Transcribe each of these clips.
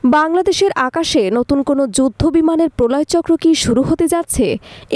বাংলাদেশের আকাশে নতুন কোনো যুদ্ধ বিমানের প্রলয়চক্র কি শুরু হতে যাচ্ছে?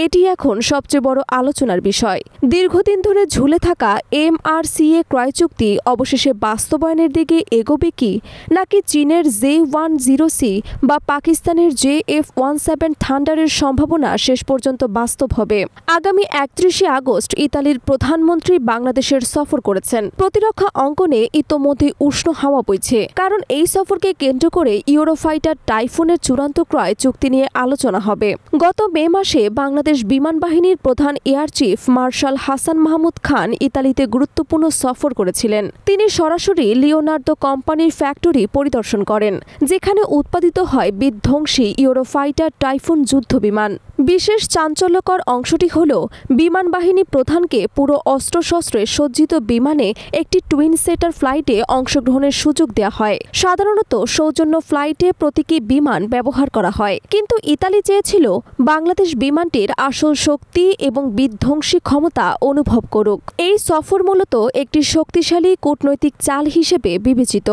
এটি এখন সবচেয়ে বড় আলোচনার বিষয়। দীর্ঘদিন ধরে ঝুলে থাকা MRCA ক্রয় চুক্তি অবশেষে বাস্তবায়নের দিকে এগোবে কি, নাকি চীনের J-10C বা পাকিস্তানের JF-17 থান্ডারের সম্ভাবনা শেষ পর্যন্ত বাস্তব হবে? আগামী 31 আগস্ট ইতালির প্রধানমন্ত্রী বাংলাদেশের সফর করেছেন। প্রতিরক্ষা অঙ্গনে ইতোমধ্যে উষ্ণ হাওয়া বইছে, কারণ এই সফরকে কেন্দ্র করে ইউরোফাইটার টাইফুনের চূড়ান্ত ক্রয় চুক্তি নিয়ে আলোচনা হবে। গত মে মাসে বাংলাদেশ বিমান বাহিনীর প্রধান air chief marshal Hasan Mahmud Khan ইতালিতে গুরুত্বপূর্ণ সফর করেছিলেন। তিনি সরাসরি লিওনার্দো কোম্পানির ফ্যাক্টরি পরিদর্শন করেন, যেখানে উৎপাদিত হয় বিধ্বংসী ইউরোফাইটার টাইফুন যুদ্ধ বিমান। বিশেষ চাঞ্চল্যকর অংশটি হল বিমান বাহিনী প্রধানকে পুরো অস্ত্রশস্ত্রে সজ্জিত বিমানে একটি টুইন সেটার ফ্লাইটে অংশগ্রহণের সুযোগ দেওয়া হয়। সাধারণত সৌজন্য ফ্লাইটে প্রতীকী বিমান ব্যবহার করা হয়, কিন্তু ইতালি চেয়েছিল বাংলাদেশ বিমানটির আসল শক্তি এবং বিধ্বংসী ক্ষমতা অনুভব করুক। এই সফর মূলত একটি শক্তিশালী কূটনৈতিক চাল হিসেবে বিবেচিত,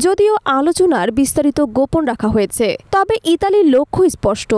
যদিও আলোচনার বিস্তারিত গোপন রাখা হয়েছে। তবে ইতালির লক্ষ্য স্পষ্ট,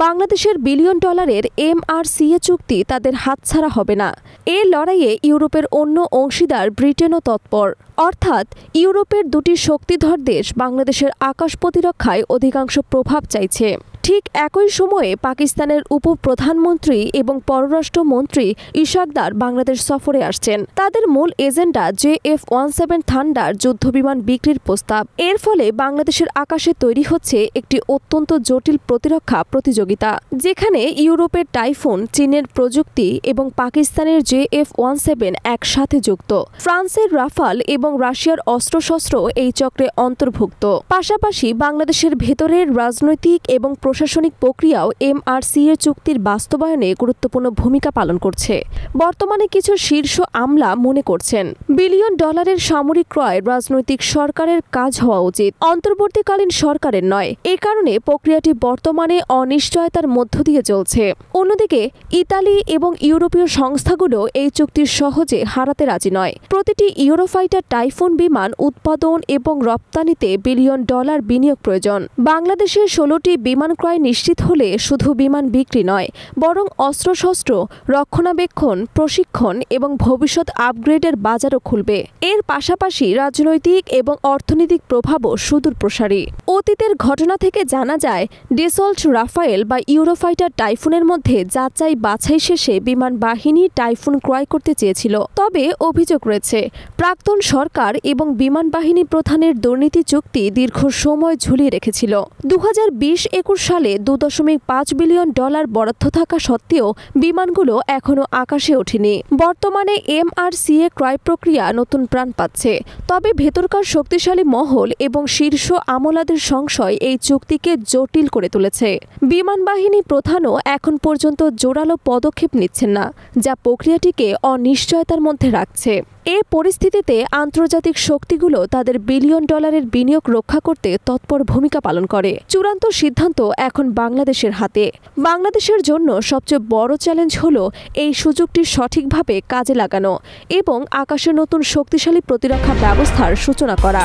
বাংলাদেশের বিলিয়ন ডলারের MRCA চুক্তি তাদের হাতছাড়া হবে না। এই লড়াইয়ে ইউরোপের অন্য অংশীদার ব্রিটেনও তৎপর, অর্থাৎ ইউরোপের দুটি শক্তিধর দেশ বাংলাদেশের আকাশ প্রতিরক্ষায় অধিকাংশ প্রভাব চাইছে। ঠিক একই সময়ে পাকিস্তানের উপপ্রধানমন্ত্রী এবং পররাষ্ট্রমন্ত্রী ইশাকদার বাংলাদেশ সফরে আসছেন। তাদের মূল এজেন্ডা JF-17 থান্ডার যুদ্ধবিমান বিক্রির প্রস্তাব। এর ফলে বাংলাদেশের আকাশে তৈরি হচ্ছে একটি অত্যন্ত জটিল প্রতিরক্ষা প্রতিযোগিতা, যেখানে ইউরোপের টাইফুন, চীনের প্রযুক্তি এবং পাকিস্তানের JF-17 একসাথে যুক্ত। ফ্রান্সের রাফাল এবং রাশিয়ার অস্ত্রশস্ত্র এই চক্রে অন্তর্ভুক্ত। পাশাপাশি বাংলাদেশের ভেতরের রাজনৈতিক এবং প্রশাসনিক প্রক্রিয়াও MRCA চুক্তির বাস্তবায়নে গুরুত্বপূর্ণ ভূমিকা পালন করছে। বর্তমানে কিছু শীর্ষ আমলা মনে করছেন, বিলিয়ন ডলারের সামরিক ক্রয় রাজনৈতিক সরকারের কাজ হওয়া উচিত, অন্তর্বর্তীকালীন সরকারের নয়। এ কারণে প্রক্রিয়াটি বর্তমানে অনিশ্চয়তার মধ্য দিয়ে চলছে। অন্যদিকে ইতালি এবং ইউরোপীয় সংস্থাগুলো এই চুক্তি সহজে হারাতে রাজি নয়। প্রতিটি ইউরোফাইটার টাইফুন বিমান উৎপাদন এবং রপ্তানিতে বিলিয়ন ডলার বিনিয়োগ প্রয়োজন। বাংলাদেশের 16টি বিমান ক্রয় নিশ্চিত হলে শুধু বিমান বিক্রি নয়, বরং অস্ত্রশস্ত্র, রক্ষণাবেক্ষণ, প্রশিক্ষণ এবং ভবিষ্যৎ আপগ্রেডের বাজারও খুলবে। এর পাশাপাশি রাজনৈতিক এবং অর্থনৈতিক প্রভাবও সুদূরপ্রসারী। অতীতের ঘটনা থেকে জানা যায়, ডেসল্ট রাফায়েল বা ইউরোফাইটার টাইফুনের মধ্যে যাচাই বাছাই শেষে বিমান বাহিনী টাইফুন ক্রয় করতে চেয়েছিল। তবে অভিযোগ রয়েছে, প্রাক্তন সরকার এবং বিমান বাহিনী প্রধানের দুর্নীতি চুক্তি দীর্ঘ সময় ঝুলিয়ে রেখেছিল। 2020-21 সালে $2.5 বিলিয়ন বরাদ্দ থাকা সত্ত্বেও বিমানগুলো এখনও আকাশে ওঠেনি। বর্তমানে MRCA ক্রয় প্রক্রিয়া নতুন প্রাণ পাচ্ছে, তবে ভেতরকার শক্তিশালী মহল এবং শীর্ষ আমলাদের সংশয় এই চুক্তিকে জটিল করে তুলেছে। বিমান বাহিনী প্রধানও এখন পর্যন্ত জোরালো পদক্ষেপ নিচ্ছেন না, যা প্রক্রিয়াটিকে অনিশ্চয়তার মধ্যে রাখছে। এ পরিস্থিতিতে আন্তর্জাতিক শক্তিগুলো তাদের বিলিয়ন ডলারের বিনিয়োগ রক্ষা করতে তৎপর ভূমিকা পালন করে। চূড়ান্ত সিদ্ধান্ত এখন বাংলাদেশের হাতে। বাংলাদেশের জন্য সবচেয়ে বড় চ্যালেঞ্জ হলো এই সুযোগটি সঠিকভাবে কাজে লাগানো এবং আকাশের নতুন শক্তিশালী প্রতিরক্ষা ব্যবস্থার সূচনা করা।